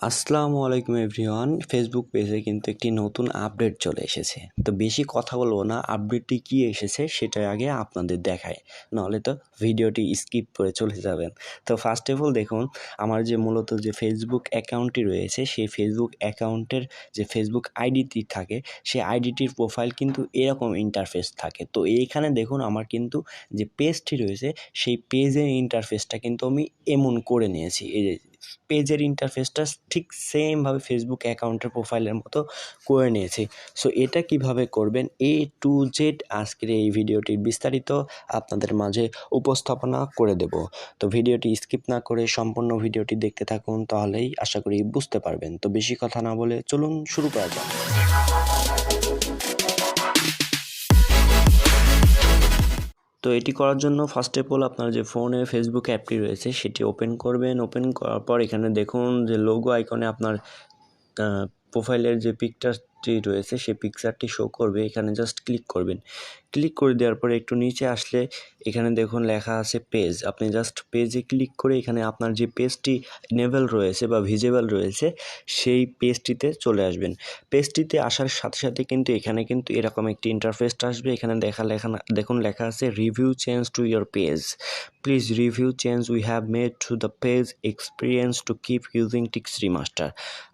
আসসালামু আলাইকুম everyone. Facebook পেজে কিন্তু একটি নতুন আপডেট চলে এসেছে। তো বেশি কথা বলবো না, আপডেটটি কী এসেছে সেটা আগে আপনাদের দেখাই, নাহলে তো ভিডিওটি স্কিপ করে চলে যাবেন। তো ফার্স্ট অফ অল দেখুন, আমার যে মূলত যে ফেসবুক অ্যাকাউন্টটি রয়েছে, সেই ফেসবুক অ্যাকাউন্টের যে ফেসবুক আইডিটি থাকে, সেই আইডিটির প্রোফাইল কিন্তু এরকম ইন্টারফেস থাকে। তো এইখানে দেখুন, আমার কিন্তু যে পেজটি রয়েছে, সেই পেজের ইন্টারফেসটা কিন্তু আমি এমন করে নিয়েছি। এই যে পেজের ইন্টারফেসটা ঠিক সেমভাবে ফেসবুক অ্যাকাউন্টের প্রোফাইলের মতো করে নিয়েছি। সো এটা কিভাবে করবেন, A to Z আজকের এই ভিডিওটির বিস্তারিত আপনাদের মাঝে উপস্থাপনা করে দেব। তো ভিডিওটি স্কিপ না করে সম্পূর্ণ ভিডিওটি দেখতে থাকুন, তাহলেই আশা করি বুঝতে পারবেন। তো বেশি কথা না বলে চলুন শুরু করা যাক। তো এটি করার জন্য ফার্স্ট অফ অল আপনার যে ফোনে ফেসবুক অ্যাপটি রয়েছে সেটি ওপেন করবেন। ওপেন করার পর এখানে দেখুন যে লোগো আইকনে আপনার প্রোফাইলের যে পিকচারটি রয়েছে সেই পিকচারটি শো করবে। এখানে জাস্ট ক্লিক করবেন। ক্লিক করে দেওয়ার পরে একটু নিচে আসলে এখানে দেখুন লেখা আছে পেজ। আপনি জাস্ট পেজে ক্লিক করে এখানে আপনার যে পেজটি এনেবল রয়েছে বা ভিজিবল রয়েছে সেই পেজটিতে চলে আসবেন। পেজটিতে আসার সাথে সাথে কিন্তু এখানে কিন্তু এরকম একটি ইন্টারফেস আসবে। এখানে দেখুন লেখা আছে review change to your page, please review change we have made to the page experience to keep using ticks remaster.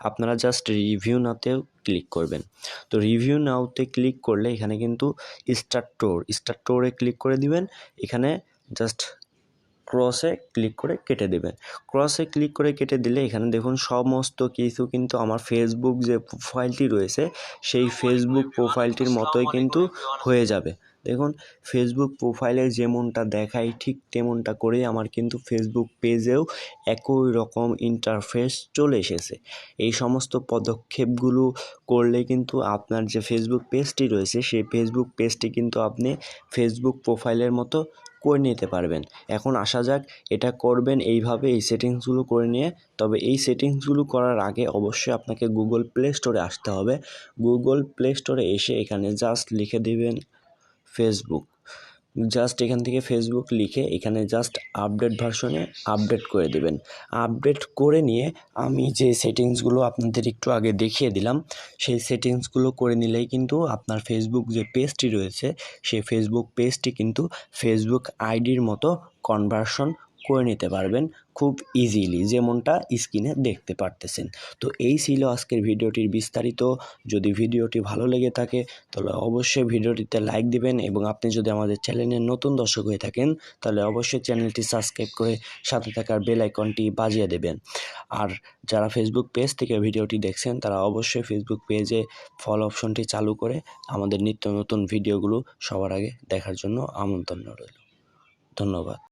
আপনারা জাস্ট রিভিউ নাওতেও ক্লিক করবেন। তো রিভিউ নাওতে ক্লিক করলে এখানে কিন্তু স্টার্ট ক্লিক করে দিবেন। এখানে জাস্ট ক্রসে ক্লিক করে কেটে দেবেন। ক্রসে ক্লিক করে কেটে দিলে এখানে দেখুন সমস্ত কিছু কিন্তু আমার ফেসবুক যে প্রোফাইলটি রয়েছে সেই ফেসবুক প্রোফাইলটির মতোই কিন্তু হয়ে যাবে। দেখুন, ফেসবুক প্রোফাইলে যেমনটা দেখায় ঠিক তেমনটা করেই আমার কিন্তু ফেসবুক পেজেও একই রকম ইন্টারফেস চলে এসেছে। এই সমস্ত পদক্ষেপগুলো করলে কিন্তু আপনার যে ফেসবুক পেজটি রয়েছে সেই ফেসবুক পেজটি কিন্তু আপনি ফেসবুক প্রোফাইলের মতো করে নিতে পারবেন। এখন আসা যাক, এটা করবেন এইভাবে, এই সেটিংসগুলো করে নিয়ে। তবে এই সেটিংসগুলো করার আগে অবশ্যই আপনাকে গুগল প্লে স্টোরে আসতে হবে। গুগল প্লে স্টোরে এসে এখানে জাস্ট লিখে দেবেন ফেসবুক। জাস্ট এখান থেকে ফেসবুক লিখে এখানে জাস্ট আপডেট ভার্সনে আপডেট করে দেবেন। আপডেট করে নিয়ে আমি যে সেটিংসগুলো আপনাদের একটু আগে দেখিয়ে দিলাম সেই সেটিংসগুলো করে নিলেই কিন্তু আপনার ফেসবুক যে পেজটি রয়েছে সেই ফেসবুক পেজটি কিন্তু ফেসবুক আইডির মতো কনভার্সন করে নিতে পারবেন খুব ইজিলি, যেমনটা স্ক্রিনে দেখতে পারতেছেন। তো এই ছিল আজকের ভিডিওটির বিস্তারিত। যদি ভিডিওটি ভালো লেগে থাকে তাহলে অবশ্যই ভিডিওটিতে লাইক দিবেন, এবং আপনি যদি আমাদের চ্যানেলের নতুন দর্শক হয়ে থাকেন তাহলে অবশ্যই চ্যানেলটি সাবস্ক্রাইব করে সাথে থাকার বেল আইকনটি বাজিয়ে দেবেন। আর যারা ফেসবুক পেজ থেকে ভিডিওটি দেখছেন তারা অবশ্যই ফেসবুক পেজে ফলো অপশনটি চালু করে আমাদের নিত্য নতুন ভিডিওগুলো সবার আগে দেখার জন্য আমন্ত্রণ রইল। ধন্যবাদ।